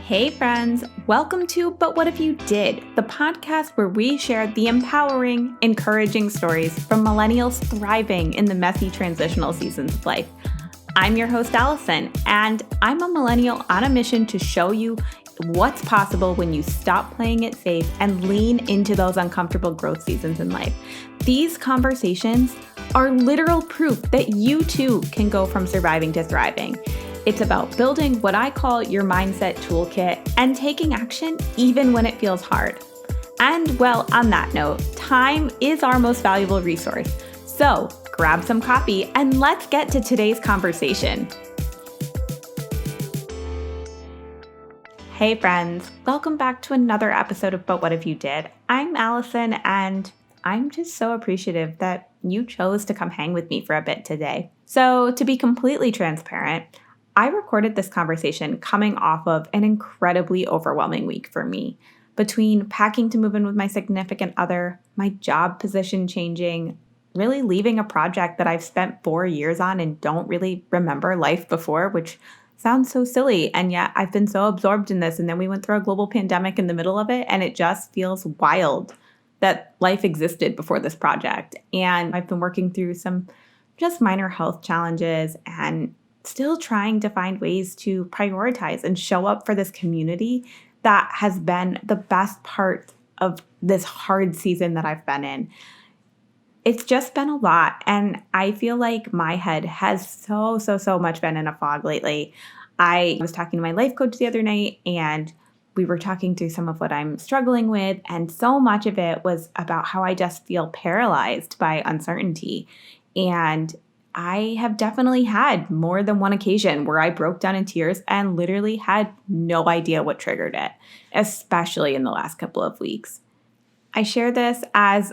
Hey friends, welcome to But What If You Did, the podcast where we share the empowering, encouraging stories from millennials thriving in the messy transitional seasons of life. I'm your host, Allison, and I'm a millennial on a mission to show you what's possible when you stop playing it safe and lean into those uncomfortable growth seasons in life. These conversations are literal proof that you too can go from surviving to thriving. It's about building what I call your mindset toolkit and taking action even when it feels hard. And well, on that note, time is our most valuable resource. So grab some coffee and let's get to today's conversation. Hey friends, welcome back to another episode of But What If You Did? I'm Allison and I'm just so appreciative that you chose to come hang with me for a bit today. So to be completely transparent, I recorded this conversation coming off of an incredibly overwhelming week for me. Between packing to move in with my significant other, my job position changing, really leaving a project that I've spent 4 years on and don't really remember life before, which sounds so silly. And yet I've been so absorbed in this. And then we went through a global pandemic in the middle of it. And it just feels wild that life existed before this project. And I've been working through some just minor health challenges and still trying to find ways to prioritize and show up for this community that has been the best part of this hard season that I've been in. It's just been a lot, and I feel like my head has so much been in a fog lately. I was talking to my life coach the other night, and we were talking through some of what I'm struggling with, and so much of it was about how I just feel paralyzed by uncertainty. And I have definitely had more than one occasion where I broke down in tears and literally had no idea what triggered it, especially in the last couple of weeks. I share this as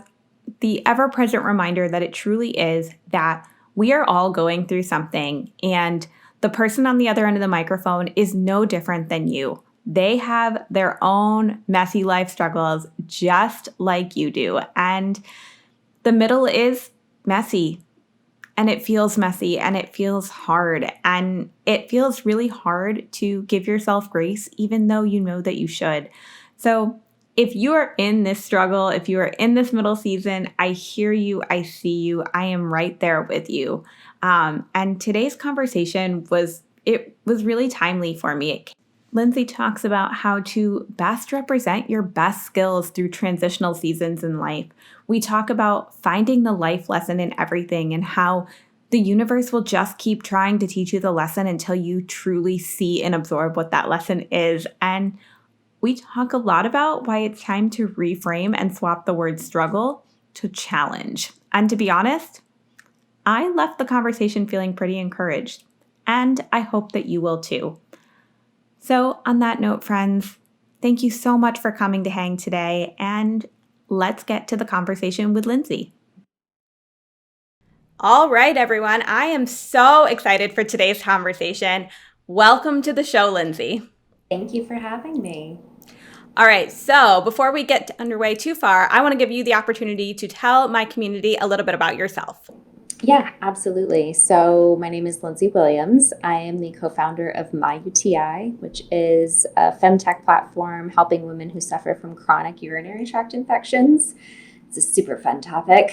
the ever-present reminder that it truly is that we are all going through something, and the person on the other end of the microphone is no different than you. They have their own messy life struggles just like you do, and the middle is messy. And it feels messy and it feels hard, and it feels really hard to give yourself grace, even though you know that you should. So if you are in this struggle, if you are in this middle season, I hear you, I see you, I am right there with you. And today's conversation was really timely for me. Lindsey talks about how to best represent your best skills through transitional seasons in life. We talk about finding the life lesson in everything and how the universe will just keep trying to teach you the lesson until you truly see and absorb what that lesson is. And we talk a lot about why it's time to reframe and swap the word struggle to challenge. And to be honest, I left the conversation feeling pretty encouraged, and I hope that you will too. So on that note, friends, thank you so much for coming to hang today, and let's get to the conversation with Lindsey. All right, everyone. I am so excited for today's conversation. Welcome to the show, Lindsey. Thank you for having me. All right, so before we get underway too far, I want to give you the opportunity to tell my community a little bit about yourself. Yeah, absolutely. So my name is Lindsey Williams. I am the co-founder of My UTI, which is a femtech platform helping women who suffer from chronic urinary tract infections. It's a super fun topic.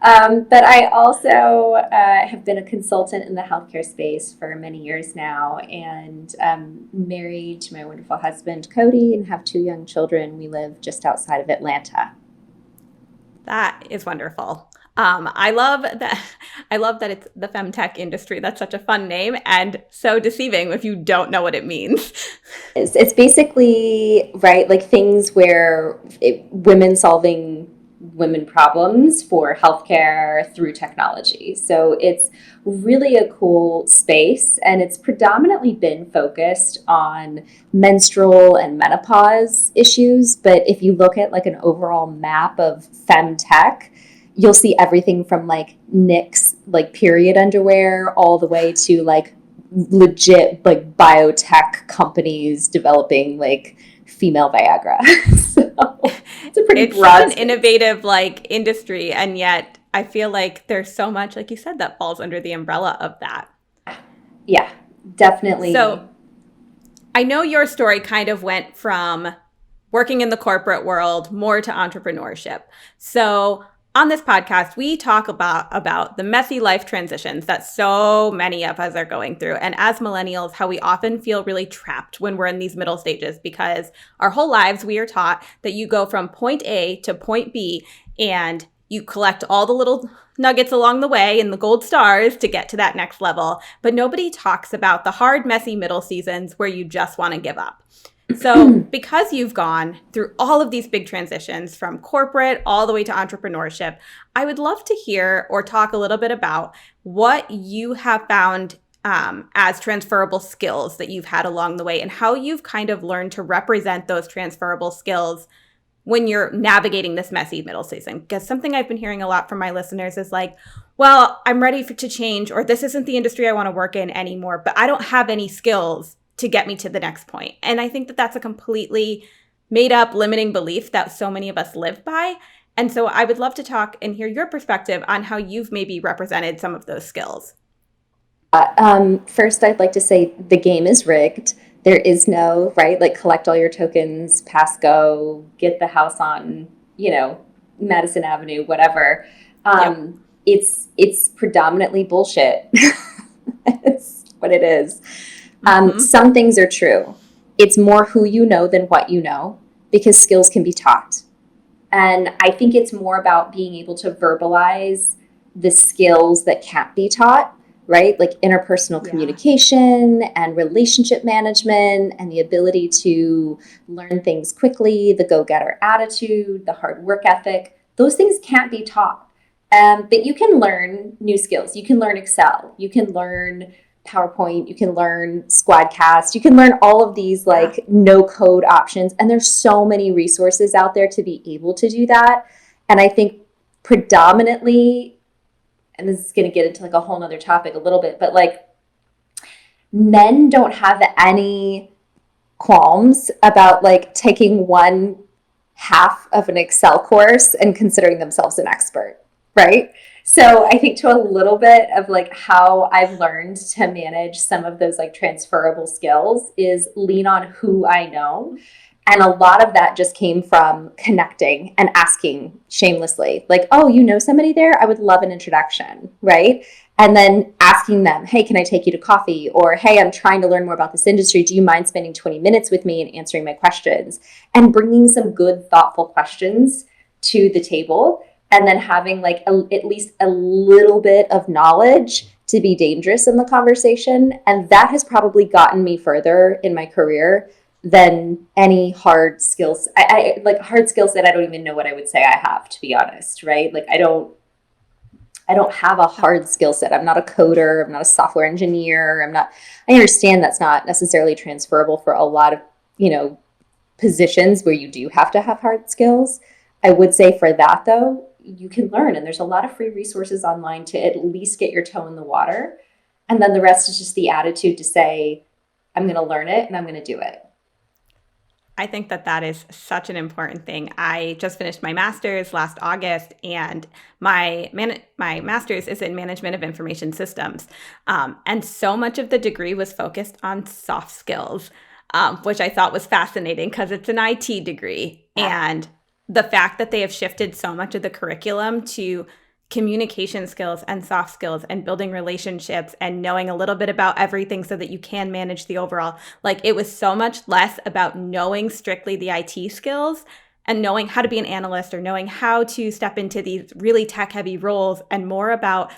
But I also have been a consultant in the healthcare space for many years now, and married to my wonderful husband, Cody, and have 2 young children. We live just outside of Atlanta. That is wonderful. I love that it's the femtech industry. That's such a fun name and so deceiving if you don't know what it means. It's basically, right, like things where women solving women problems for healthcare through technology. So it's really a cool space, and it's predominantly been focused on menstrual and menopause issues. But if you look at like an overall map of femtech, you'll see everything from like Knix, like period underwear, all the way to like legit like biotech companies developing like female Viagra. So it's a pretty broad such an innovative like industry, and yet I feel like there's so much, like you said, that falls under the umbrella of that. Yeah, definitely. So I know your story kind of went from working in the corporate world more to entrepreneurship. So on this podcast, we talk about the messy life transitions that so many of us are going through. And as millennials, how we often feel really trapped when we're in these middle stages, because our whole lives we are taught that you go from point A to point B and you collect all the little nuggets along the way and the gold stars to get to that next level. But nobody talks about the hard, messy middle seasons where you just want to give up. So because you've gone through all of these big transitions from corporate all the way to entrepreneurship, I would love to hear or talk a little bit about what you have found as transferable skills that you've had along the way and how you've kind of learned to represent those transferable skills when you're navigating this messy middle season. Because something I've been hearing a lot from my listeners is like, well, I'm ready to change, or this isn't the industry I want to work in anymore, but I don't have any skills to get me to the next point. And I think that that's a completely made up limiting belief that so many of us live by. And so I would love to talk and hear your perspective on how you've maybe represented some of those skills. First, I'd like to say the game is rigged. There is no, right, like collect all your tokens, pass go, get the house on, Madison Avenue, whatever. Yep. It's predominantly bullshit. That's what it is. Mm-hmm. Some things are true. It's more who you know than what you know, because skills can be taught. And I think it's more about being able to verbalize the skills that can't be taught, right? Like interpersonal communication and relationship management and the ability to learn things quickly, the go-getter attitude, the hard work ethic. Those things can't be taught. But you can learn new skills. You can learn Excel. You can learn PowerPoint, you can learn Squadcast, you can learn all of these like no code options. And there's so many resources out there to be able to do that. And I think predominantly, and this is going to get into like a whole nother topic a little bit, but like men don't have any qualms about like taking one half of an Excel course and considering themselves an expert, right? So I think to a little bit of like how I've learned to manage some of those like transferable skills is lean on who I know. And a lot of that just came from connecting and asking shamelessly, like, oh, you know somebody there? I would love an introduction, right? And then asking them, hey, can I take you to coffee? Or, hey, I'm trying to learn more about this industry. Do you mind spending 20 minutes with me and answering my questions? And bringing some good, thoughtful questions to the table. And then having like at least a little bit of knowledge to be dangerous in the conversation. And that has probably gotten me further in my career than any hard skills. I like hard skills that I don't even know what I would say I have, to be honest, right? Like I don't have a hard skill set. I'm not a coder. I'm not a software engineer. I understand that's not necessarily transferable for a lot of, positions where you do have to have hard skills. I would say for that though, you can learn, and there's a lot of free resources online to at least get your toe in the water. And then the rest is just the attitude to say, I'm going to learn it and I'm going to do it. I think that is such an important thing. I just finished my master's last August, and my master's is in management of information systems. And so much of the degree was focused on soft skills, which I thought was fascinating because it's an IT degree. And the fact that they have shifted so much of the curriculum to communication skills and soft skills and building relationships and knowing a little bit about everything so that you can manage the overall, like it was so much less about knowing strictly the IT skills and knowing how to be an analyst or knowing how to step into these really tech heavy roles, and more about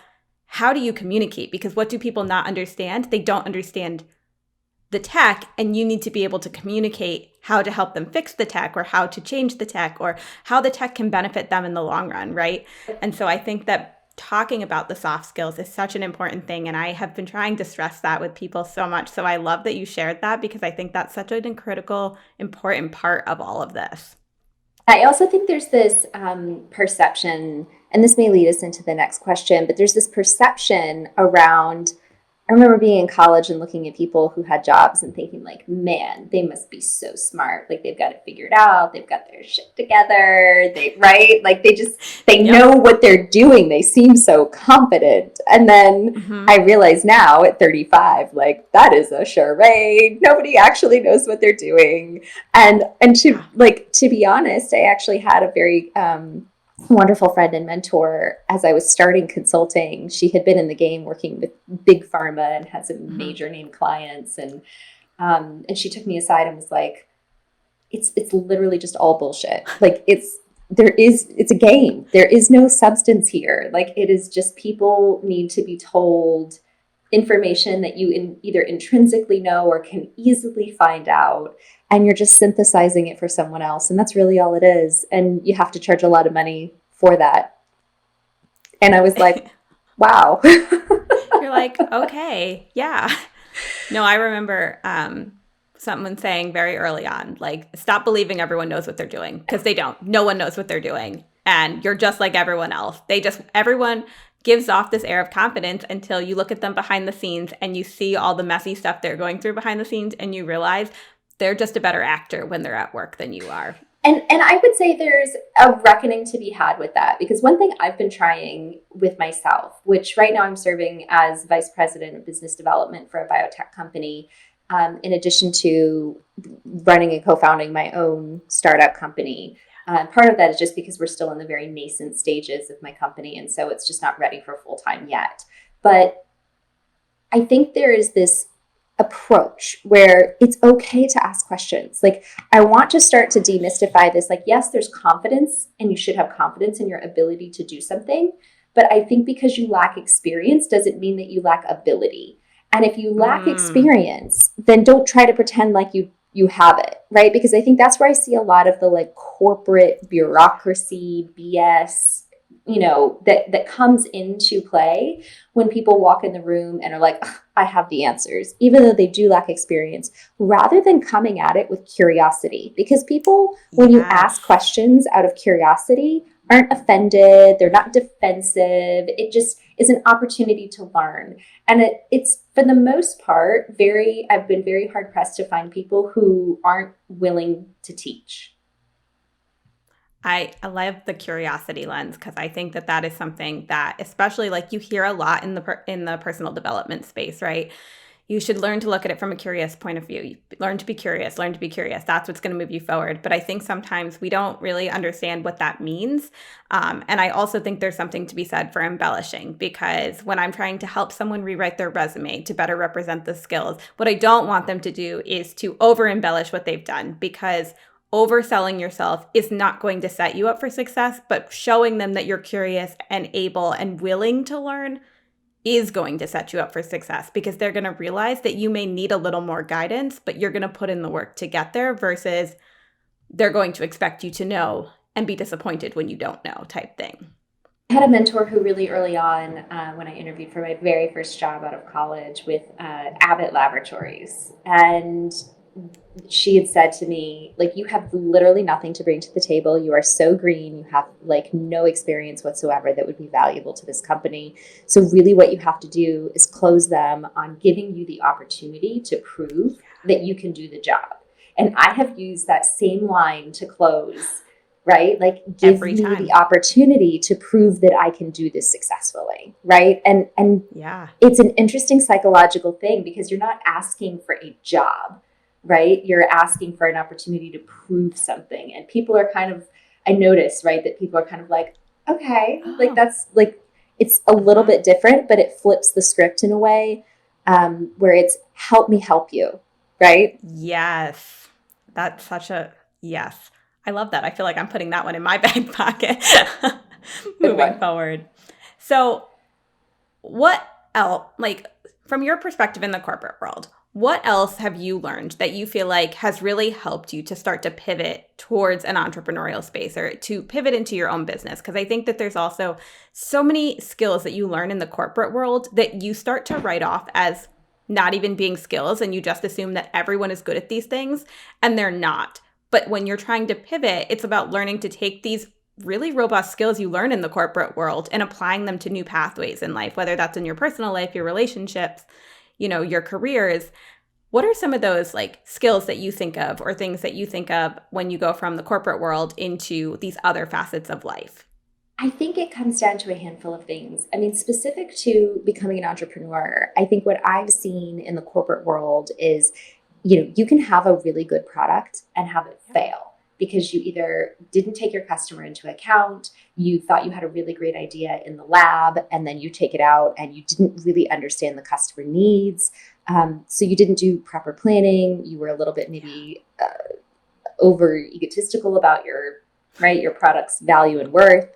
how do you communicate? Because what do people not understand? They don't understand the tech, and you need to be able to communicate how to help them fix the tech or how to change the tech or how the tech can benefit them in the long run, right? And so I think that talking about the soft skills is such an important thing, and I have been trying to stress that with people so much. So I love that you shared that, because I think that's such a critical, important part of all of this. I also think there's this perception, and this may lead us into the next question, but there's this perception around I remember being in college and looking at people who had jobs and thinking like, man, they must be so smart. Like they've got it figured out. They've got their shit together. Right? Like they Yep. know what they're doing. They seem so confident. And then I realize now at 35, like that is a charade. Nobody actually knows what they're doing. And to be honest, I actually had a very wonderful friend and mentor as I was starting consulting. She had been in the game working with big pharma and had some major name clients, and she took me aside and was like, it's literally just all bullshit. Like it's a game. There is no substance here. Like it is just people need to be told information that you either intrinsically know or can easily find out, and you're just synthesizing it for someone else, and that's really all it is, and you have to charge a lot of money for that. And I was like, wow. You're like, okay, yeah. No, I remember someone saying very early on, like, stop believing everyone knows what they're doing, because they don't. No one knows what they're doing, and you're just like everyone else. Everyone gives off this air of confidence until you look at them behind the scenes and you see all the messy stuff they're going through behind the scenes, and you realize they're just a better actor when they're at work than you are. And I would say there's a reckoning to be had with that, because one thing I've been trying with myself, which right now I'm serving as vice president of business development for a biotech company, in addition to running and co-founding my own startup company. Part of that is just because we're still in the very nascent stages of my company, and so it's just not ready for full-time yet. But I think there is this approach where it's okay to ask questions. Like, I want to start to demystify this. Like, yes, there's confidence, and you should have confidence in your ability to do something. But I think because you lack experience doesn't mean that you lack ability. And if you lack experience, then don't try to pretend like you have it, right? Because I think that's where I see a lot of the like corporate bureaucracy, BS, that comes into play when people walk in the room and are like, I have the answers, even though they do lack experience, rather than coming at it with curiosity. Because people, when you ask questions out of curiosity, aren't offended, they're not defensive. It just is an opportunity to learn. And it's for the most part, I've been very hard pressed to find people who aren't willing to teach. I love the curiosity lens, because I think that is something that, especially like you hear a lot in the personal development space, right? You should learn to look at it from a curious point of view. Learn to be curious. That's what's going to move you forward. But I think sometimes we don't really understand what that means. And I also think there's something to be said for embellishing, because when I'm trying to help someone rewrite their resume to better represent the skills, what I don't want them to do is to over embellish what they've done, because overselling yourself is not going to set you up for success, but showing them that you're curious and able and willing to learn is going to set you up for success, because they're going to realize that you may need a little more guidance, but you're going to put in the work to get there, versus they're going to expect you to know and be disappointed when you don't know type thing. I had a mentor who really early on, when I interviewed for my very first job out of college with Abbott Laboratories, and she had said to me, like, you have literally nothing to bring to the table. You are so green. You have like no experience whatsoever that would be valuable to this company. So really what you have to do is close them on giving you the opportunity to prove that you can do the job. And I have used that same line to close, right? Like, give me the opportunity to prove that I can do this successfully, right? And yeah, it's an interesting psychological thing, because you're not asking for a job, right? You're asking for an opportunity to prove something. And people are kind of, I notice, right, that people are kind of like, okay, like that's like, it's a little bit different, but it flips the script in a way where it's help me help you, right? Yes. That's such a yes. I love that. I feel like I'm putting that one in my back pocket moving forward. So what else, like from your perspective in the corporate world, what else have you learned that you feel like has really helped you to start to pivot towards an entrepreneurial space, or to pivot into your own business? Because I think that there's also so many skills that you learn in the corporate world that you start to write off as not even being skills, and you just assume that everyone is good at these things, and they're not. But when you're trying to pivot, it's about learning to take these really robust skills you learn in the corporate world and applying them to new pathways in life, whether that's in your personal life, your relationships, your careers, what are some of those like skills that you think of or things that you think of when you go from the corporate world into these other facets of life? I think it comes down to a handful of things. I mean, specific to becoming an entrepreneur, I think what I've seen in the corporate world is, you can have a really good product and have it fail because you either didn't take your customer into account, you thought you had a really great idea in the lab, and then you take it out and you didn't really understand the customer needs. So you didn't do proper planning. You were a little bit maybe over egotistical about your product's value and worth.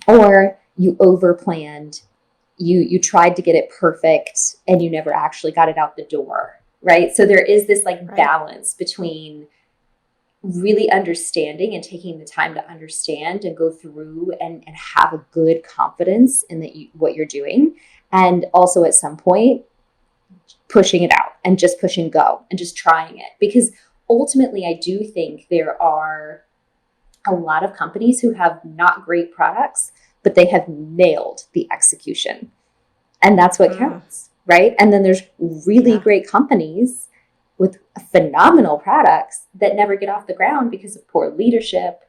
Or you over planned, you tried to get it perfect and you never actually got it out the door, right? So there is this balance between really understanding and taking the time to understand and go through and have a good confidence in what you're doing. And also at some point, pushing it out and just push and go and just trying it. Because ultimately, I do think there are a lot of companies who have not great products, but they have nailed the execution. And that's what counts, right? And then there's really great companies with phenomenal products that never get off the ground because of poor leadership,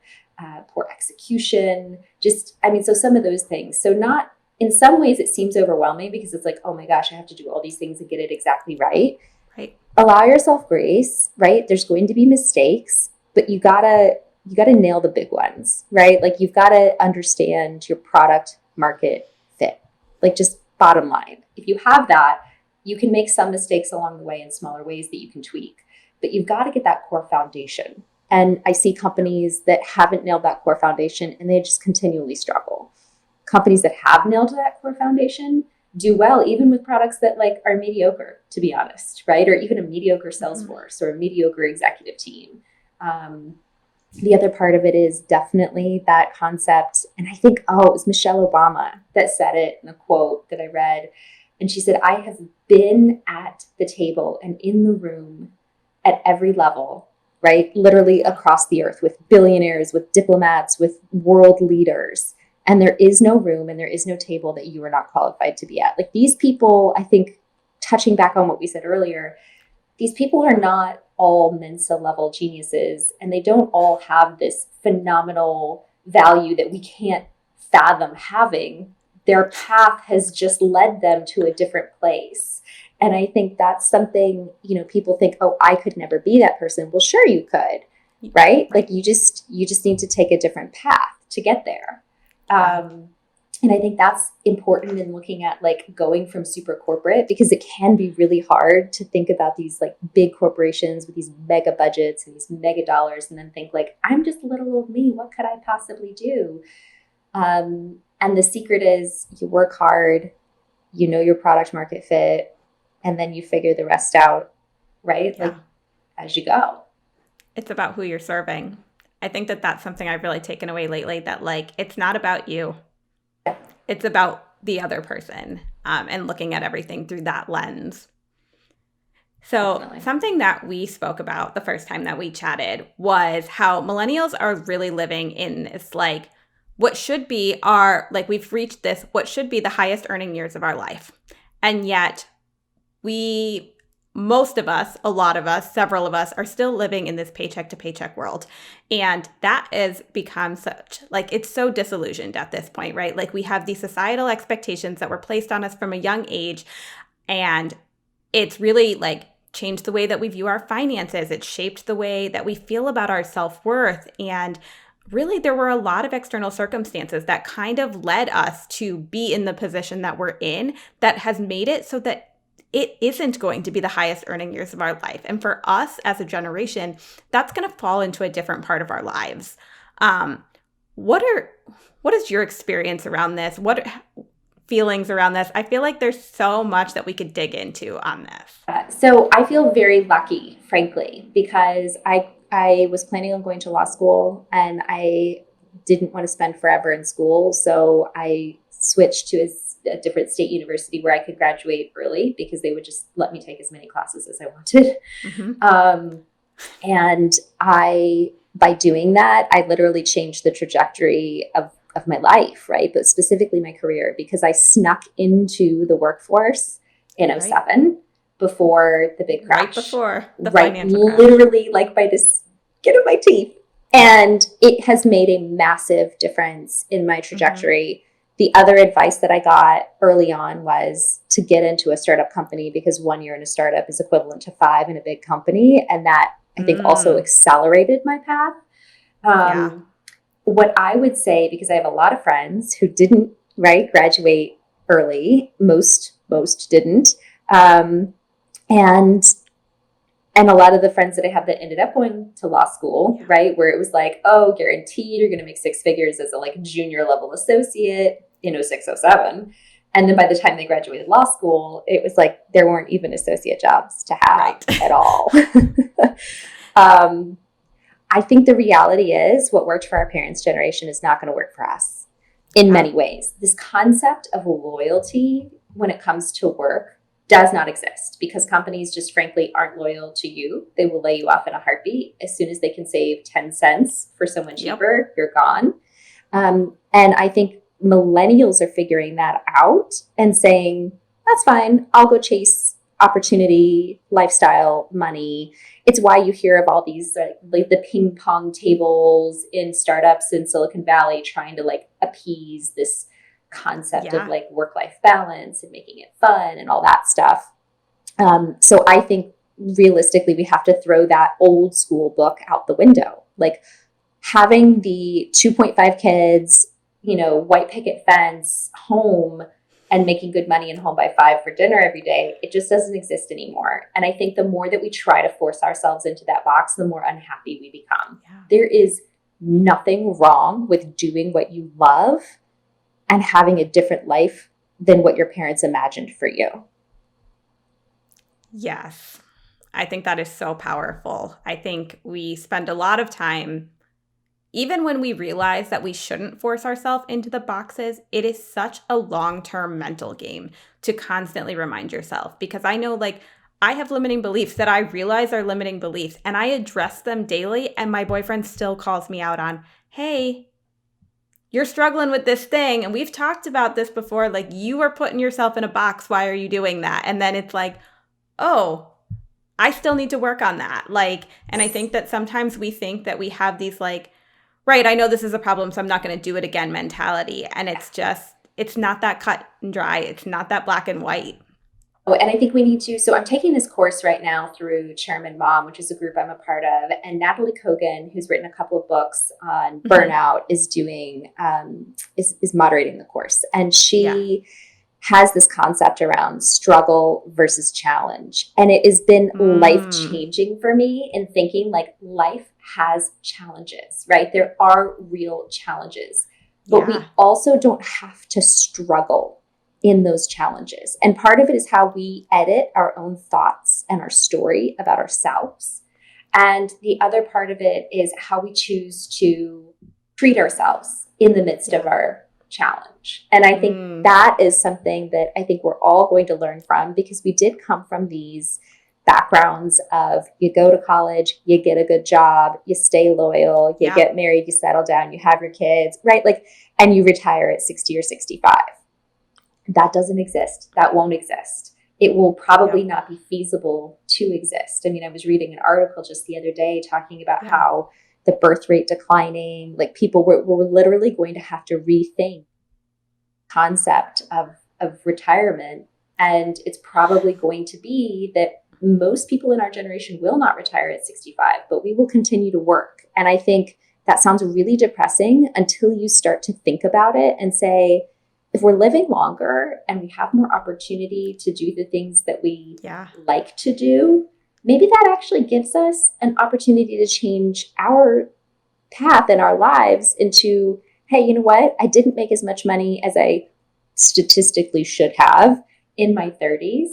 poor execution, so some of those things. So not, in some ways it seems overwhelming because it's like, oh my gosh, I have to do all these things and get it exactly right. Right. Allow yourself grace, right? There's going to be mistakes, but you gotta nail the big ones, right? Like you've got to understand your product market fit, like just bottom line. If you have that, you can make some mistakes along the way in smaller ways that you can tweak, but you've got to get that core foundation. And I see companies that haven't nailed that core foundation and they just continually struggle. Companies that have nailed that core foundation do well, even with products that are mediocre, to be honest, right? Or even a mediocre sales force or a mediocre executive team. The other part of it is definitely that concept. And I think, it was Michelle Obama that said it in a quote that I read. And she said, I have been at the table and in the room at every level, right? Literally across the earth with billionaires, with diplomats, with world leaders. And there is no room and there is no table that you are not qualified to be at. Like these people, I think, touching back on what we said earlier, these people are not all Mensa level geniuses, and they don't all have this phenomenal value that we can't fathom having. Their path has just led them to a different place. And I think that's something, people think, oh, I could never be that person. Well, sure you could, right? Like you just need to take a different path to get there. And I think that's important in looking at going from super corporate, because it can be really hard to think about these big corporations with these mega budgets and these mega dollars and then think I'm just a little old me. What could I possibly do? And the secret is you work hard, your product market fit, and then you figure the rest out, right? Yeah. As you go. It's about who you're serving. I think that that's something I've really taken away lately, that it's not about you. It's about the other person, and looking at everything through that lens. So Definitely. Something that we spoke about the first time that we chatted was how millennials are really living in this what should be we've reached this, what should be the highest earning years of our life. And yet most of us, a lot of us, several of us are still living in this paycheck to paycheck world. And that has become such, it's so disillusioned at this point, right? We have these societal expectations that were placed on us from a young age. And it's really changed the way that we view our finances. It's shaped the way that we feel about our self-worth. And really, there were a lot of external circumstances that kind of led us to be in the position that we're in that has made it so that it isn't going to be the highest earning years of our life. And for us as a generation, that's going to fall into a different part of our lives. What is your experience around this? What feelings around this? I feel like there's so much that we could dig into on this. So I feel very lucky, frankly, because I was planning on going to law school and I didn't want to spend forever in school. So I switched to a different state university where I could graduate early because they would just let me take as many classes as I wanted. Mm-hmm. And by doing that, I literally changed the trajectory of my life, right? But specifically my career, because I snuck into the workforce in Right. '07 before the big crash. Right before the Right, financial crash. literally like by the skin of my teeth. And it has made a massive difference in my trajectory. The other advice that I got early on was to get into a startup company, because 1 year in a startup is equivalent to 5 in a big company. And that, I think, also accelerated my path. Yeah. What I would say, because I have a lot of friends who didn't, right, graduate early, most didn't. And a lot of the friends that I have that ended up going to law school, right, where it was like, oh, guaranteed you're going to make 6 figures as a like junior level associate in '06, '07. And then by the time they graduated law school, it was like there weren't even associate jobs to have at all. I think the reality is what worked for our parents' generation is not going to work for us in many ways. This concept of loyalty when it comes to work does not exist, because companies just frankly aren't loyal to you. They will lay you off in a heartbeat. As soon as they can save 10 cents for someone cheaper, you're gone. And I think millennials are figuring that out and saying, that's fine, I'll go chase opportunity, lifestyle, money. It's why you hear of all these like the ping pong tables in startups in Silicon Valley trying to like appease this concept of like work-life balance and making it fun and all that stuff. So I think realistically, we have to throw that old school book out the window. Like having the 2.5 kids, you know, white picket fence, home, and making good money and home by 5 for dinner every day, it just doesn't exist anymore. And I think the more that we try to force ourselves into that box, the more unhappy we become. There is nothing wrong with doing what you love and having a different life than what your parents imagined for you. Yes. I think that is so powerful. I think we spend a lot of time, even when we realize that we shouldn't force ourselves into the boxes, it is such a long-term mental game to constantly remind yourself. Because I know, like, I have limiting beliefs that I realize are limiting beliefs, and I address them daily, and my boyfriend still calls me out on, hey, you're struggling with this thing, and we've talked about this before, like, you are putting yourself in a box, why are you doing that? And then it's like, oh, I still need to work on that. Like, and I think that sometimes we think that we have these like, right, I know this is a problem, so I'm not going to do it again mentality. And it's just, it's not that cut and dry. It's not that black and white. Oh, and I think we need to, so I'm taking this course right now through Chairman Mom, which is a group I'm a part of. And Nataly Kogan, who's written a couple of books on burnout, is doing, is moderating the course. And she has this concept around struggle versus challenge. And it has been life-changing for me in thinking like life has challenges, right? There are real challenges, but we also don't have to struggle in those challenges. And part of it is how we edit our own thoughts and our story about ourselves. And the other part of it is how we choose to treat ourselves in the midst of our challenge. And I think that is something that I think we're all going to learn from, because we did come from these backgrounds of you go to college, you get a good job, you stay loyal, you get married, you settle down, you have your kids, right? Like, and you retire at 60 or 65. That doesn't exist. That won't exist. It will probably not be feasible to exist. I mean, I was reading an article just the other day talking about how the birth rate declining, like people were literally going to have to rethink concept of retirement. And it's probably going to be that most people in our generation will not retire at 65, but we will continue to work. And I think that sounds really depressing until you start to think about it and say, if we're living longer and we have more opportunity to do the things that we like to do, maybe that actually gives us an opportunity to change our path in our lives into, hey, you know what? I didn't make as much money as I statistically should have in my 30s,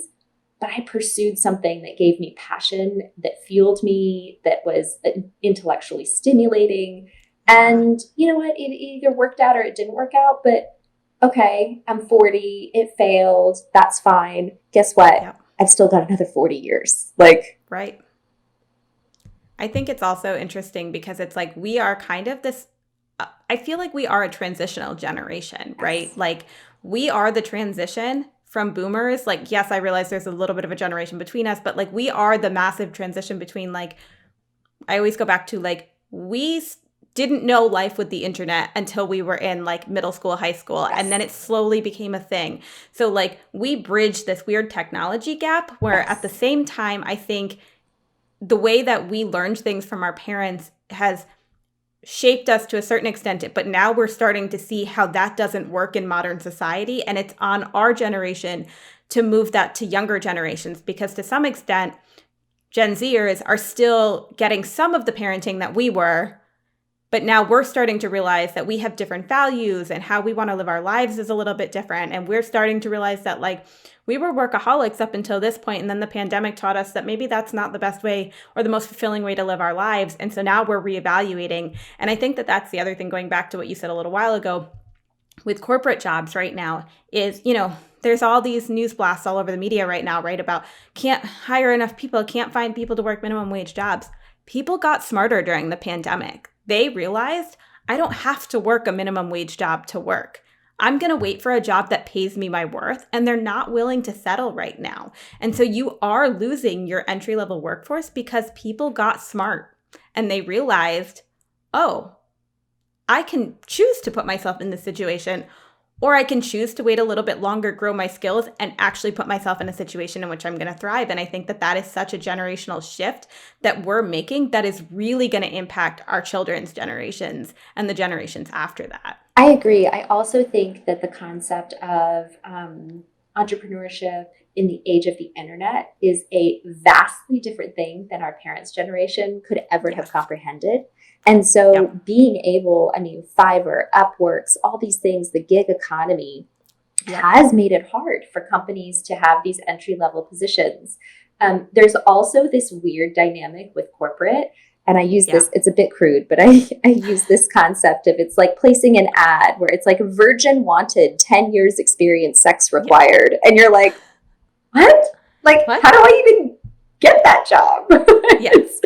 but I pursued something that gave me passion, that fueled me, that was intellectually stimulating. And you know what? It either worked out or it didn't work out, but okay, I'm 40, it failed, that's fine. Guess what? I've still got another 40 years. Like, right. I think it's also interesting because it's like we are kind of this, I feel like we are a transitional generation, right? Like we are the transition from boomers, like, yes, I realize there's a little bit of a generation between us, but like we are the massive transition between like, I always go back to like, didn't know life with the internet until we were in like middle school, high school, Yes. and then it slowly became a thing. So like we bridged this weird technology gap where Yes. at the same time, I think the way that we learned things from our parents has shaped us to a certain extent, but now we're starting to see how that doesn't work in modern society. And it's on our generation to move that to younger generations, because to some extent, Gen Zers are still getting some of the parenting that we were, but now we're starting to realize that we have different values and how we want to live our lives is a little bit different. And we're starting to realize that like we were workaholics up until this point, and then the pandemic taught us that maybe that's not the best way or the most fulfilling way to live our lives. And so now we're reevaluating. And I think that that's the other thing, going back to what you said a little while ago with corporate jobs right now is, you know, there's all these news blasts all over the media right now, right? About can't hire enough people, can't find people to work minimum wage jobs. People got smarter during the pandemic. They realized I don't have to work a minimum wage job to work. I'm going to wait for a job that pays me my worth, and they're not willing to settle right now. And so you are losing your entry-level workforce because people got smart and they realized, oh, I can choose to put myself in this situation, or I can choose to wait a little bit longer, grow my skills, and actually put myself in a situation in which I'm going to thrive. And I think that that is such a generational shift that we're making that is really going to impact our children's generations and the generations after that. I agree. I also think that the concept of entrepreneurship in the age of the internet is a vastly different thing than our parents' generation could ever have comprehended. And so being able, I mean, Fiverr, Upworks, all these things, the gig economy has made it hard for companies to have these entry-level positions. There's also this weird dynamic with corporate. And I use this, it's a bit crude, but I use this concept of it's like placing an ad where it's like virgin wanted, 10 years experience, sex required. And you're like, what? Like, how do I even get that job? Yes.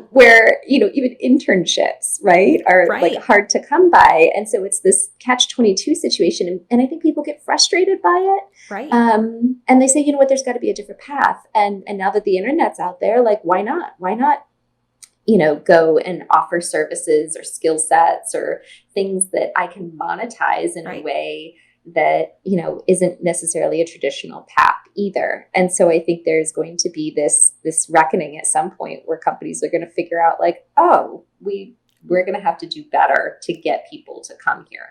Where, you know, even internships, right, are like hard to come by. And so it's this catch-22 situation. And I think people get frustrated by it. Right. And they say, you know what, there's got to be a different path. And now that the internet's out there, like, why not? Why not, you know, go and offer services or skill sets or things that I can monetize in a way that, you know, isn't necessarily a traditional path either. And so I think there's going to be this reckoning at some point where companies are going to figure out like, oh, we're going to have to do better to get people to come here.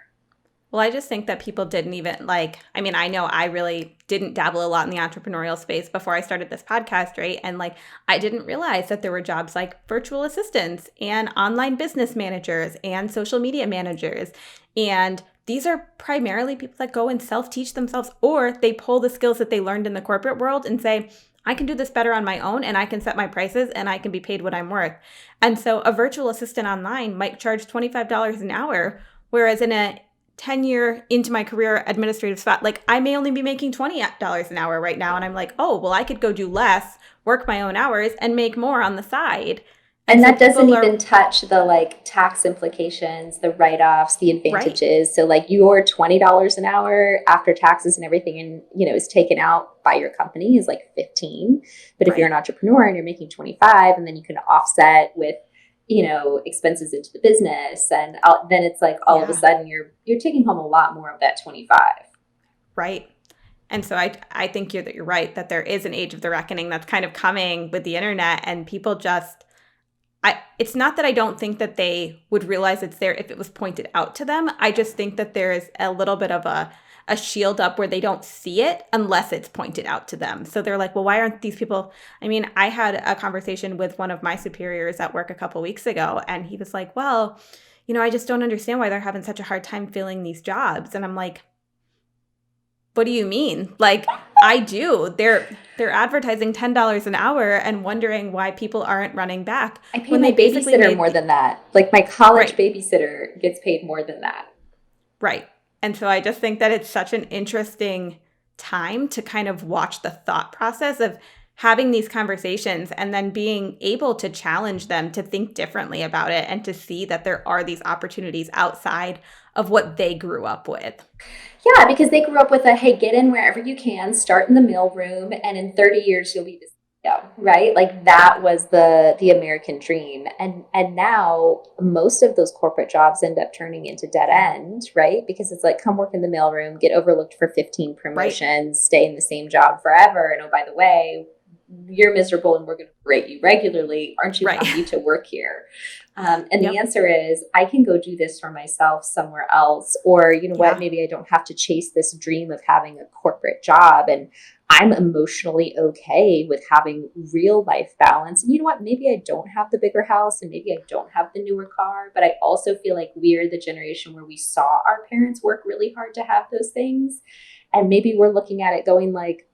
Well, I just think that people didn't even like, I mean, I know I really didn't dabble a lot in the entrepreneurial space before I started this podcast, right? And like, I didn't realize that there were jobs like virtual assistants and online business managers and social media managers. And these are primarily people that go and self-teach themselves, or they pull the skills that they learned in the corporate world and say, I can do this better on my own, and I can set my prices, and I can be paid what I'm worth. And so a virtual assistant online might charge $25 an hour, whereas in a 10-year into my career administrative spot, like I may only be making $20 an hour right now. And I'm like, oh, well, I could go do less, work my own hours, and make more on the side. And that doesn't even touch the like tax implications, the write-offs, the advantages. So like your $20 an hour after taxes and everything, and you know, is taken out by your company is like 15. But if you're an entrepreneur and you're making 25, and then you can offset with, you know, expenses into the business, and then it's like all of a sudden you're taking home a lot more of that 25. Right. And so I think you're right that there is an age of the reckoning that's kind of coming with the internet, and people just. It's not that I don't think that they would realize it's there if it was pointed out to them. I just think that there is a little bit of a shield up where they don't see it unless it's pointed out to them. So they're like, well, why aren't these people? I mean, I had a conversation with one of my superiors at work a couple weeks ago, and he was like, well, you know, I just don't understand why they're having such a hard time filling these jobs. And I'm like, what do you mean? Like, I do. They're advertising $10 an hour and wondering why people aren't running back. I pay my babysitter more than that. Like my college babysitter gets paid more than that. Right. And so I just think that it's such an interesting time to kind of watch the thought process of having these conversations and then being able to challenge them to think differently about it and to see that there are these opportunities outside of what they grew up with. Yeah, because they grew up with a, hey, get in wherever you can, start in the mailroom, and in 30 years you'll be the CEO, right? Like that was the American dream. And now most of those corporate jobs end up turning into dead end, right? Because it's like, come work in the mailroom, get overlooked for 15 promotions, stay in the same job forever. And oh, by the way, you're miserable and we're going to rate you regularly. Aren't you happy to work here? And the answer is, I can go do this for myself somewhere else. Or, you know what, maybe I don't have to chase this dream of having a corporate job. And I'm emotionally okay with having real life balance. And you know what, maybe I don't have the bigger house and maybe I don't have the newer car, but I also feel like we're the generation where we saw our parents work really hard to have those things. And maybe we're looking at it going like,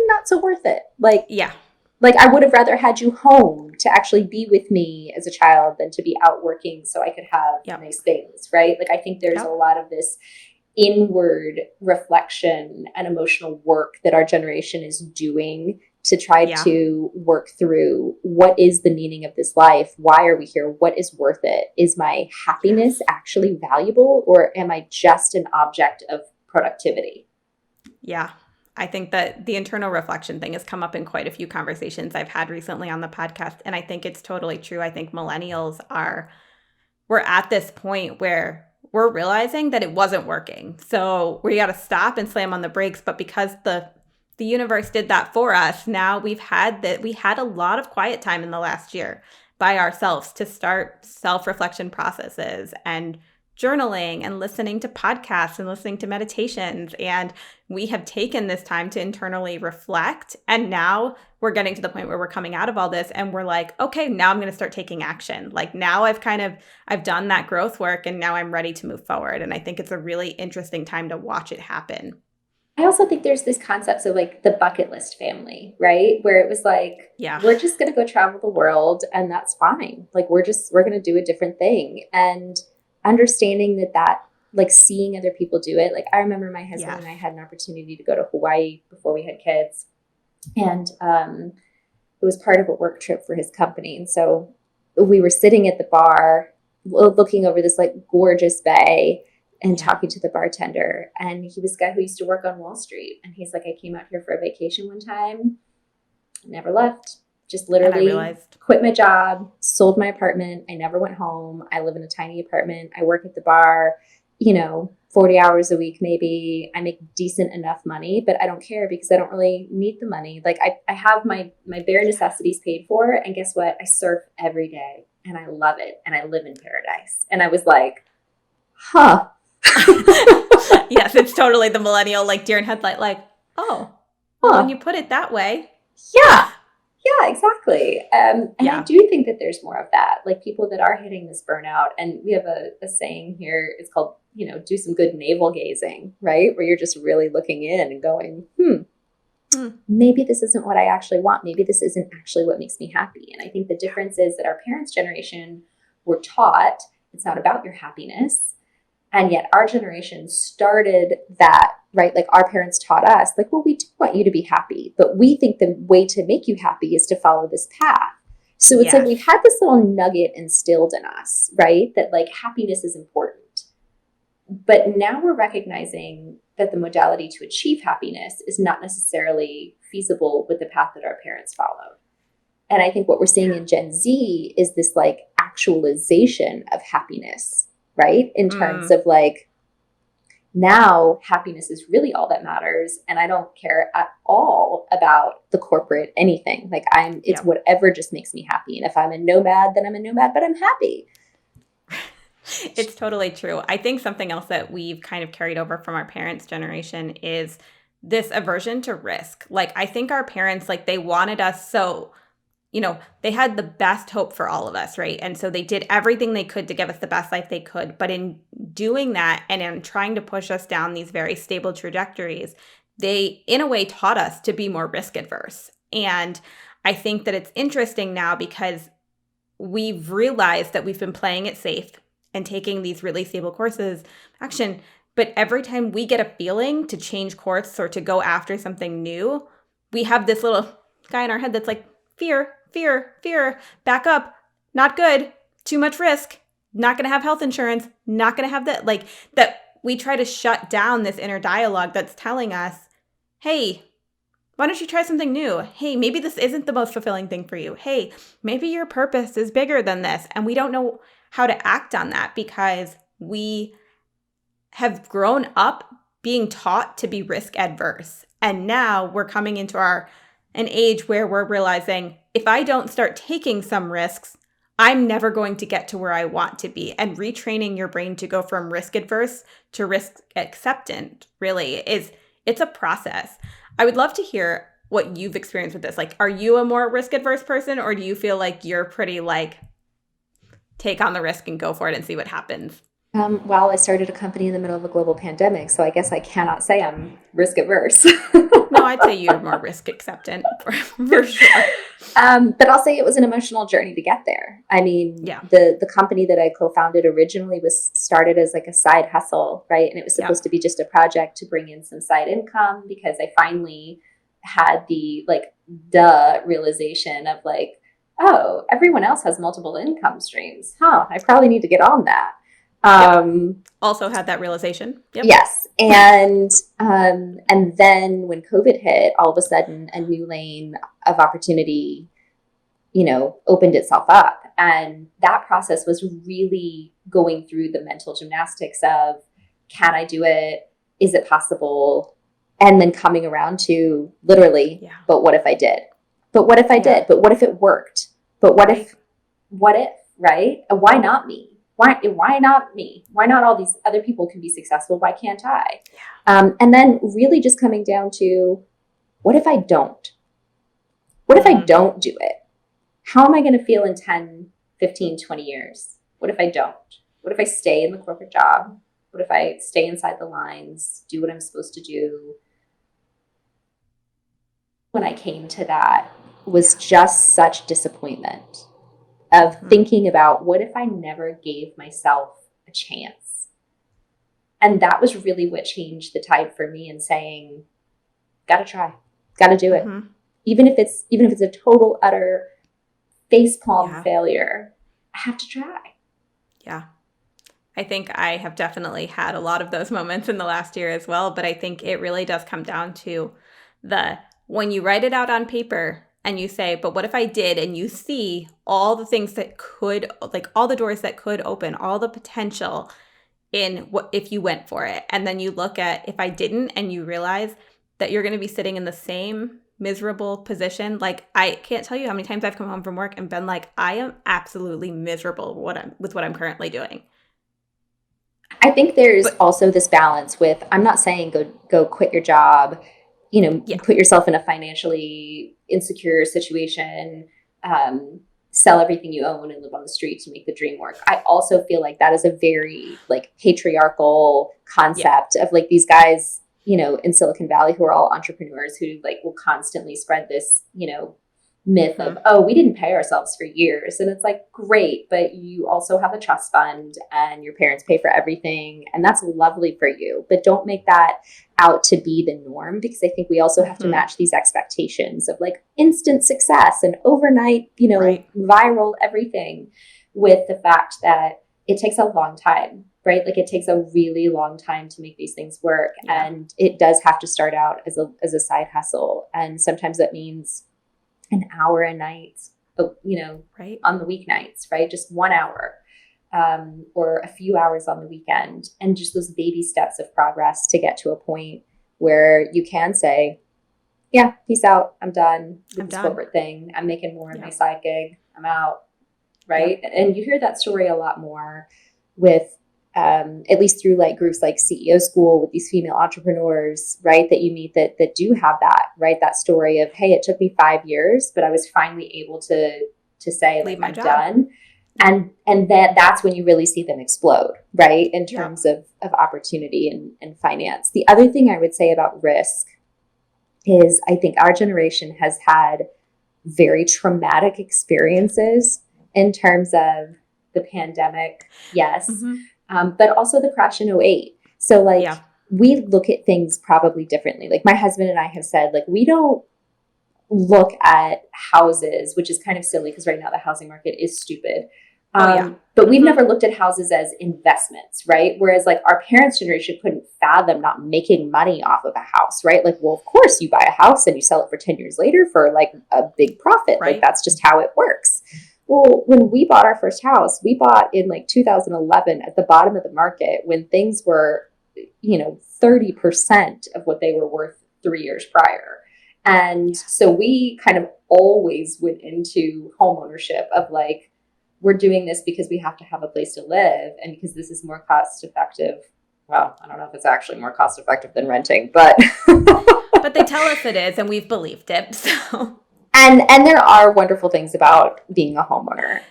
not so worth it. Like I would have rather had you home to actually be with me as a child than to be out working so I could have nice things, right? Like I think there's a lot of this inward reflection and emotional work that our generation is doing to try to work through what is the meaning of this life? Why are we here? What is worth it? Is my happiness actually valuable, or am I just an object of productivity? Yeah. I think that the internal reflection thing has come up in quite a few conversations I've had recently on the podcast. And I think it's totally true. I think millennials we're at this point where we're realizing that it wasn't working. So we got to stop and slam on the brakes. But because the universe did that for us, now we had a lot of quiet time in the last year by ourselves to start self-reflection processes and journaling and listening to podcasts and listening to meditations. And we have taken this time to internally reflect. And now we're getting to the point where we're coming out of all this and we're like, okay, now I'm going to start taking action. Like now I've done that growth work and now I'm ready to move forward. And I think it's a really interesting time to watch it happen. I also think there's this concept of like the bucket list family, right? Where it was like, we're just going to go travel the world and that's fine. Like we're going to do a different thing. And understanding that like seeing other people do it. Like I remember my husband and I had an opportunity to go to Hawaii before we had kids. And it was part of a work trip for his company. And so we were sitting at the bar looking over this like gorgeous bay and talking to the bartender. And he was a guy who used to work on Wall Street. And he's like, I came out here for a vacation one time, never left. Just literally quit my job, sold my apartment. I never went home. I live in a tiny apartment. I work at the bar, 40 hours a week, maybe. I make decent enough money, but I don't care because I don't really need the money. Like I have my bare necessities paid for. And guess what? I surf every day and I love it. And I live in paradise. And I was like, huh. Yes, it's totally the millennial, like deer in headlight, like, well, when you put it that way. Yeah, exactly. And I do think that there's more of that, like people that are hitting this burnout. And we have a saying here, it's called, do some good navel gazing, right? Where you're just really looking in and going, maybe this isn't what I actually want. Maybe this isn't actually what makes me happy. And I think the difference is that our parents' generation were taught it's not about your happiness. And yet our generation started that, right? Like our parents taught us, like, well, we do want you to be happy, but we think the way to make you happy is to follow this path. So it's like we've had this little nugget instilled in us, right? That like happiness is important. But now we're recognizing that the modality to achieve happiness is not necessarily feasible with the path that our parents followed. And I think what we're seeing in Gen Z is this like actualization of happiness, right? In terms of like, now happiness is really all that matters. And I don't care at all about the corporate anything. Like it's whatever just makes me happy. And if I'm a nomad, then I'm a nomad, but I'm happy. It's totally true. I think something else that we've kind of carried over from our parents' generation is this aversion to risk. Like I think our parents, like they wanted us so, they had the best hope for all of us, right? And so they did everything they could to give us the best life they could. But in doing that and in trying to push us down these very stable trajectories, they, in a way, taught us to be more risk adverse. And I think that it's interesting now because we've realized that we've been playing it safe and taking these really stable courses action. But every time we get a feeling to change course or to go after something new, we have this little guy in our head that's like, fear, back up, not good, too much risk. not going to have health insurance, not going to have that, like that we try to shut down this inner dialogue that's telling us, hey, why don't you try something new? Hey, maybe this isn't the most fulfilling thing for you. Hey, maybe your purpose is bigger than this. And we don't know how to act on that because we have grown up being taught to be risk adverse. And now we're coming into an age where we're realizing if I don't start taking some risks, I'm never going to get to where I want to be. And retraining your brain to go from risk adverse to risk acceptant really it's a process. I would love to hear what you've experienced with this. Like, are you a more risk adverse person, or do you feel like you're pretty like take on the risk and go for it and see what happens? Well, I started a company in the middle of a global pandemic, so I guess I cannot say I'm risk averse. No, I'd say you're more risk acceptant for sure. But I'll say it was an emotional journey to get there. I mean, Yeah. the company that I co-founded originally was started as like a side hustle, right? And it was supposed to be just a project to bring in some side income because I finally had the like realization of like, oh, everyone else has multiple income streams. I probably need to get on that. Also had that realization. Yep. Yes. And then when COVID hit, all of a sudden a new lane of opportunity, opened itself up. And that process was really going through the mental gymnastics of, can I do it? Is it possible? And then coming around to literally, but what if I did? But what if I did? But what if it worked? But what if, right? Why not me? Why not me? Why not all these other people can be successful? Why can't I? And then really just coming down to, what if I don't? What if I don't do it? How am I going to feel in 10, 15, 20 years? What if I don't? What if I stay in the corporate job? What if I stay inside the lines, do what I'm supposed to do? When I came to that was just such disappointment of thinking about, what if I never gave myself a chance? And that was really what changed the tide for me in saying, gotta try, gotta do it. Even if it's a total, utter facepalm failure, I have to try. Yeah. I think I have definitely had a lot of those moments in the last year as well. But I think it really does come down to when you write it out on paper, and you say, but what if I did? And you see all the things that could, like all the doors that could open, all the potential in what if you went for it. And then you look at if I didn't, and you realize that you're going to be sitting in the same miserable position. Like, I can't tell you how many times I've come home from work and been like, I am absolutely miserable with what I'm currently doing. I think there's also this balance with, I'm not saying go quit your job, put yourself in a financially insecure situation, sell everything you own and live on the street to make the dream work. I also feel like that is a very like patriarchal concept of like these guys, in Silicon Valley who are all entrepreneurs who like will constantly spread this, myth of, oh, we didn't pay ourselves for years. And it's like, great, but you also have a trust fund and your parents pay for everything. And that's lovely for you. But don't make that out to be the norm, because I think we also have to match these expectations of like instant success and overnight, viral everything with the fact that it takes a long time, right? Like it takes a really long time to make these things work. And it does have to start out as a side hustle. And sometimes that means an hour a night, on the weeknights, right? Just 1 hour, or a few hours on the weekend, and just those baby steps of progress to get to a point where you can say, yeah, peace out. I'm done with this corporate thing. I'm making more in my side gig. I'm out. Right. And you hear that story a lot more with, at least through like groups like CEO School with these female entrepreneurs, right, that you meet that do have that, right, that story of, hey, it took me 5 years, but I was finally able to say, like, I'm done. And that's when you really see them explode, right, in terms of opportunity and finance. The other thing I would say about risk is I think our generation has had very traumatic experiences in terms of the pandemic, but also the crash in '08. So like we look at things probably differently. Like my husband and I have said, like, we don't look at houses, which is kind of silly because right now the housing market is stupid. Oh, yeah. But we've never looked at houses as investments, right? Whereas like our parents' generation couldn't fathom not making money off of a house, right? Like, well, of course you buy a house and you sell it for 10 years later for like a big profit. Right. Like that's just how it works. Well, when we bought our first house, we bought in like 2011 at the bottom of the market when things were, 30% of what they were worth 3 years prior. And so we kind of always went into home ownership of like, we're doing this because we have to have a place to live and because this is more cost effective. Well, I don't know if it's actually more cost effective than renting, but but they tell us it is, and we've believed it. So, and there are wonderful things about being a homeowner.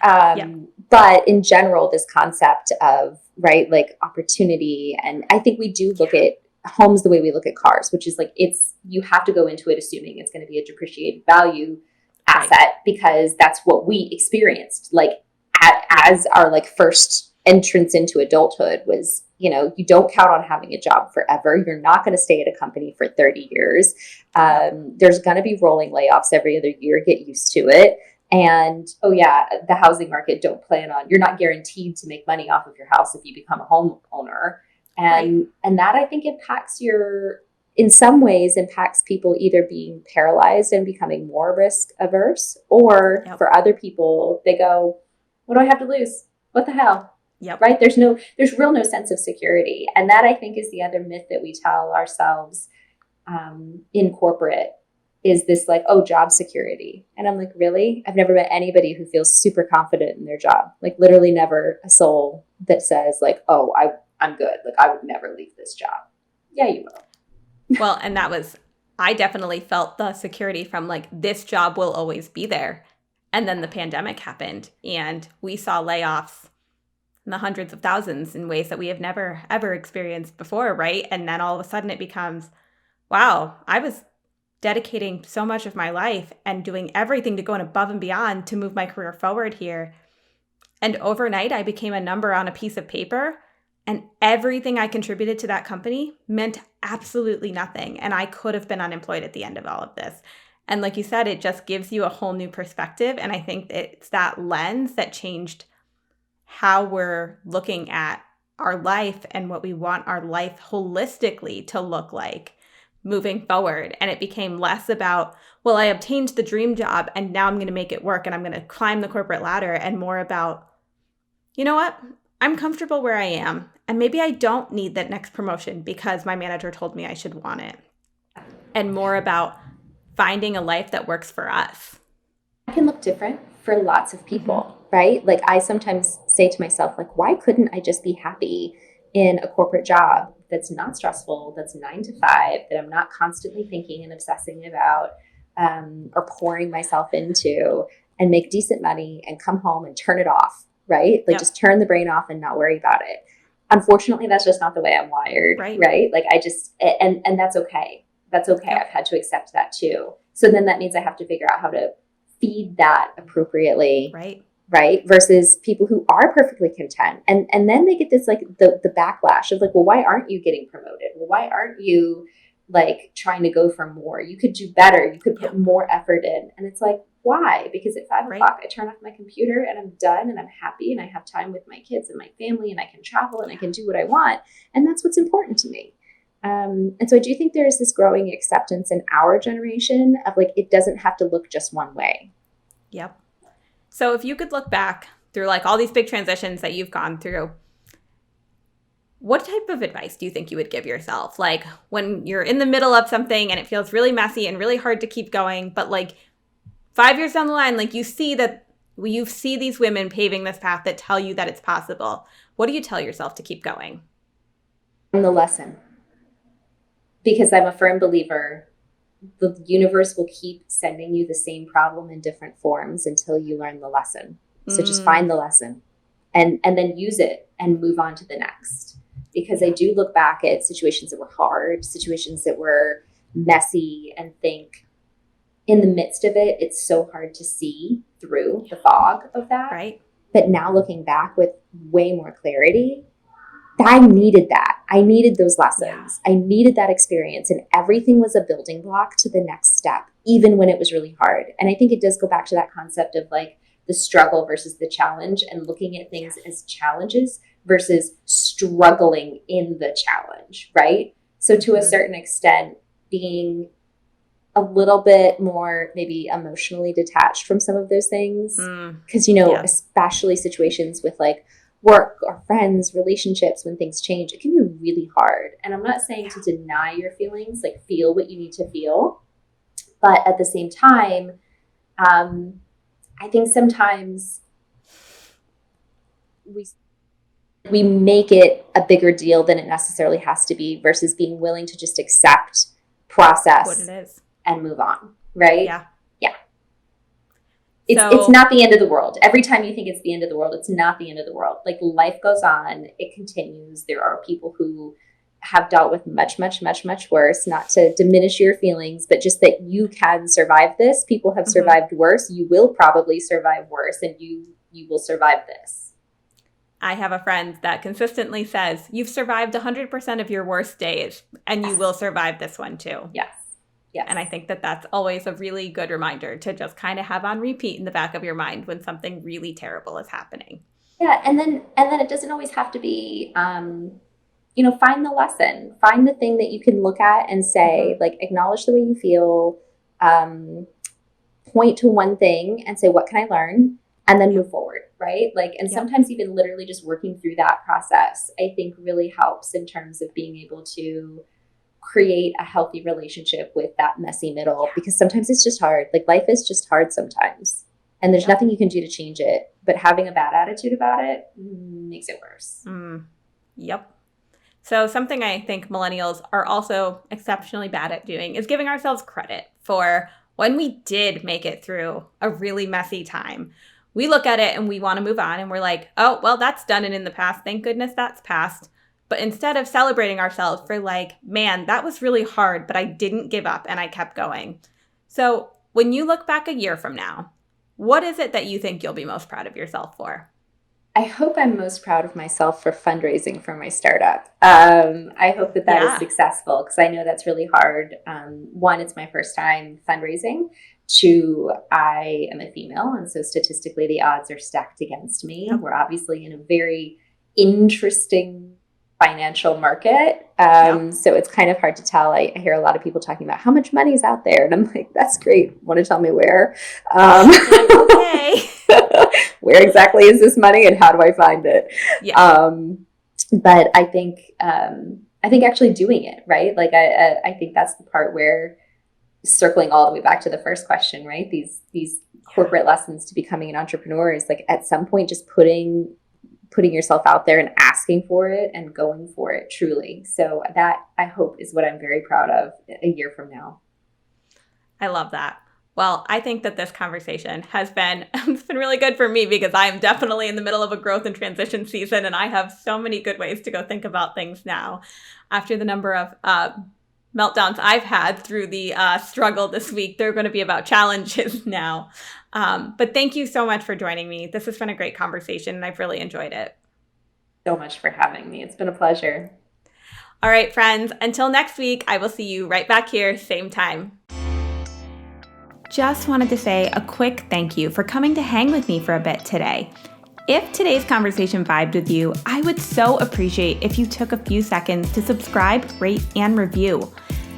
But in general, this concept of right, like opportunity, and I think we do look at homes the way we look at cars, which is like you have to go into it assuming it's going to be a depreciated value asset because that's what we experienced. Like as our like first entrance into adulthood was, you don't count on having a job forever. You're not going to stay at a company for 30 years. There's going to be rolling layoffs every other year. Get used to it. And, the housing market, you're not guaranteed to make money off of your house if you become a homeowner. And that I think in some ways impacts people either being paralyzed and becoming more risk averse, or for other people, they go, what do I have to lose? What the hell? Yep. Right? There's no sense of security. And that I think is the other myth that we tell ourselves in corporate is this like, oh, job security. And I'm like, really? I've never met anybody who feels super confident in their job. Like literally never a soul that says like, oh, I'm good. Like I would never leave this job. Yeah, you will. Well, and I definitely felt the security from like, this job will always be there. And then the pandemic happened and we saw layoffs in the hundreds of thousands in ways that we have never, ever experienced before, right? And then all of a sudden it becomes, wow, I was dedicating so much of my life and doing everything to go above and beyond to move my career forward here. And overnight, I became a number on a piece of paper, and everything I contributed to that company meant absolutely nothing. And I could have been unemployed at the end of all of this. And like you said, it just gives you a whole new perspective. And I think it's that lens that changed how we're looking at our life and what we want our life holistically to look like moving forward. And it became less about, well, I obtained the dream job and now I'm going to make it work and I'm going to climb the corporate ladder, and more about, you know what? I'm comfortable where I am. And maybe I don't need that next promotion because my manager told me I should want it. And more about finding a life that works for us. It can look different for lots of people, right? Like I sometimes say to myself, like, why couldn't I just be happy in a corporate job that's not stressful, that's 9 to 5, that I'm not constantly thinking and obsessing about or pouring myself into, and make decent money and come home and turn it off, right? Like just turn the brain off and not worry about it. Unfortunately, that's just not the way I'm wired, right? Like I just, and that's okay. That's okay. I've had to accept that too. So then that means I have to figure out how to feed that appropriately. Right. Versus people who are perfectly content. And then they get this like the backlash of like, well, why aren't you getting promoted? Well, why aren't you like trying to go for more? You could do better. You could put more effort in. And it's like, why? Because at 5 o'clock I turn off my computer and I'm done and I'm happy and I have time with my kids and my family and I can travel and I can do what I want. And that's what's important to me. And so I do think there is this growing acceptance in our generation of like, it doesn't have to look just one way. Yep. So if you could look back through like all these big transitions that you've gone through, what type of advice do you think you would give yourself? Like when you're in the middle of something and it feels really messy and really hard to keep going, but like 5 years down the line, like you see these women paving this path that tell you that it's possible. What do you tell yourself to keep going? The lesson. Because I'm a firm believer, the universe will keep sending you the same problem in different forms until you learn the lesson. So just find the lesson and then use it and move on to the next. Because I do look back at situations that were hard, situations that were messy, and think in the midst of it, it's so hard to see through the fog of that. Right. But now looking back with way more clarity, I needed that. I needed those lessons. I needed that experience, and everything was a building block to the next step, even when it was really hard. And I think it does go back to that concept of like the struggle versus the challenge, and looking at things as challenges versus struggling in the challenge, right? So to a certain extent, being a little bit more maybe emotionally detached from some of those things. Because, especially situations with like work or friends, relationships, when things change, it can be really hard. And I'm not saying to deny your feelings, like feel what you need to feel. But at the same time, I think sometimes we make it a bigger deal than it necessarily has to be, versus being willing to just accept, process what it is, and move on, right? Yeah. It's not the end of the world. Every time you think it's the end of the world, it's not the end of the world. Like, life goes on, it continues. There are people who have dealt with much, much, much, much worse. Not to diminish your feelings, but just that you can survive this. People have survived worse. You will probably survive worse, and you will survive this. I have a friend that consistently says, you've survived 100% of your worst days, and you will survive this one too. Yes. And I think that that's always a really good reminder to just kind of have on repeat in the back of your mind when something really terrible is happening. Yeah. And then it doesn't always have to be, find the lesson, find the thing that you can look at and say, like, acknowledge the way you feel, point to one thing and say, what can I learn? And then move forward, right? Like, and sometimes even literally just working through that process, I think really helps in terms of being able to create a healthy relationship with that messy middle, because sometimes it's just hard. Like, life is just hard sometimes, and there's nothing you can do to change it, but having a bad attitude about it makes it worse. Yep. So something I think millennials are also exceptionally bad at doing is giving ourselves credit for when we did make it through a really messy time. We look at it and we want to move on, and we're like, oh, well, that's done and in the past. Thank goodness that's past. But instead of celebrating ourselves for like, man, that was really hard, but I didn't give up and I kept going. So when you look back a year from now, what is it that you think you'll be most proud of yourself for? I hope I'm most proud of myself for fundraising for my startup. I hope that is successful, because I know that's really hard. One, it's my first time fundraising. Two, I am a female, and so statistically the odds are stacked against me. Yep. We're obviously in a very interesting financial market. So it's kind of hard to tell. I hear a lot of people talking about how much money is out there, and I'm like, that's great. Want to tell me where? Okay. Where exactly is this money, and how do I find it? Yeah. But I think actually doing it, right? Like, I think that's the part where, circling all the way back to the first question, right? These corporate lessons to becoming an entrepreneur is like, at some point, just putting yourself out there and asking for it and going for it truly. So that, I hope, is what I'm very proud of a year from now. I love that. Well, I think that this conversation has been, it's been really good for me, because I am definitely in the middle of a growth and transition season, and I have so many good ways to go think about things now. After the number of meltdowns I've had through the struggle this week, they're going to be about challenges now. But thank you so much for joining me. This has been a great conversation, and I've really enjoyed it. So much for having me. It's been a pleasure. All right, friends, until next week, I will see you right back here, same time. Just wanted to say a quick thank you for coming to hang with me for a bit today. If today's conversation vibed with you, I would so appreciate if you took a few seconds to subscribe, rate, and review.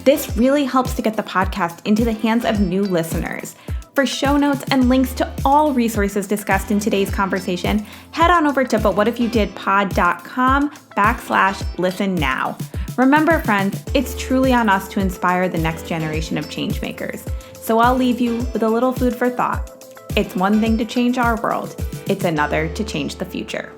This really helps to get the podcast into the hands of new listeners. For show notes and links to all resources discussed in today's conversation, head on over to butwhatifyoudidpod.com/listen now. Remember, friends, it's truly on us to inspire the next generation of changemakers. So I'll leave you with a little food for thought. It's one thing to change our world. It's another to change the future.